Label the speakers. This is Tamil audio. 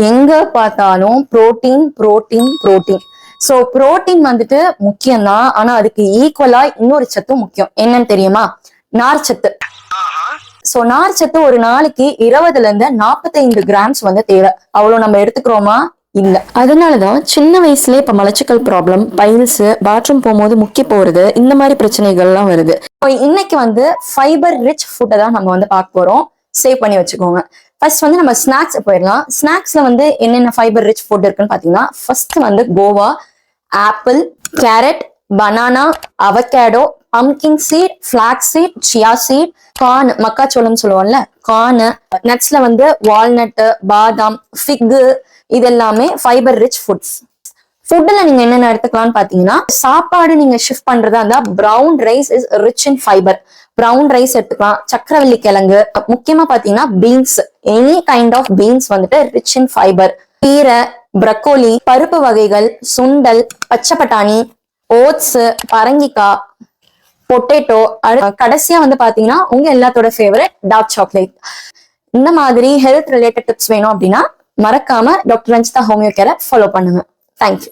Speaker 1: எங்க பார்த்தாலும் protein protein protein. So protein வந்துட்டு முக்கியம் தான், ஆனா அதுக்கு ஈக்குவலா இன்னொரு சத்தும் முக்கியம். என்னன்னு தெரியுமா? நார்ச்சத்து. சோ நார்ச்சத்து ஒரு நாளைக்கு 20ல இருந்து 45 கிராம்ஸ் வந்து தேவை. அவ்வளவு நம்ம எடுத்துக்கிறோமா? இல்ல. அதனாலதான் சின்ன வயசுல இப்ப மலச்சிக்கல் ப்ராப்ளம், பைல்ஸ், பாத்ரூம் போகும்போது முக்கி போறது, இந்த மாதிரி பிரச்சனைகள்லாம் வருது. இன்னைக்கு வந்து ஃபைபர் ரிச் ஃபுட்டை தான் நம்ம வந்து பார்க்க போறோம். சேவ் பண்ணி வச்சுக்கோங்க. ஃபர்ஸ்ட் வந்து நம்ம ஸ்நாக்ஸ் போயிடலாம். ஸ்நாக்ஸ்ல வந்து என்னென்ன ஃபைபர் ரிச் ஃபுட் இருக்குன்னு பாத்தீங்கன்னா, ஃபர்ஸ்ட் வந்து guava, apple, carrot, banana, avocado, pumpkin seed, flax seed, chia seed, corn, மக்காச்சோளம் சொல்லுவோம்ல, கார்ன். நட்ஸ்ல வந்து வால்நட், பாதாம், ஃபிக்கு, இது எல்லாமே ஃபைபர் ரிச் ஃபுட்ஸ். ஃபுட்ல நீங்க என்னென்ன எடுத்துக்கலாம்னு பாத்தீங்கன்னா, சாப்பாடு நீங்க ஷிஃப்ட் பண்றதா இருந்தா brown rice is rich in fibre. Brown rice எடுத்துக்கலாம். சக்கரவள்ளி கிழங்கு, முக்கியமா பாத்தீங்கன்னா beans, any kind of beans வந்துட்டு ரிச் இன் ஃபைபர். கீரை, பிரக்கோலி, பருப்பு வகைகள், சுண்டல், பச்சை பட்டாணி, ஓட்ஸ், பரங்கிக்காய், பொட்டேட்டோ. கடைசியா வந்து பாத்தீங்கன்னா உங்க எல்லாத்தோட ஃபேவரட் டார்க் சாக்லேட். இந்த மாதிரி ஹெல்த் ரிலேட்டட் டிப்ஸ் வேணும் அப்படின்னா மறக்காம டாக்டர் ரஞ்சிதா ஹோமியோ கேரை ஃபாலோ பண்ணுங்க. தேங்க்யூ.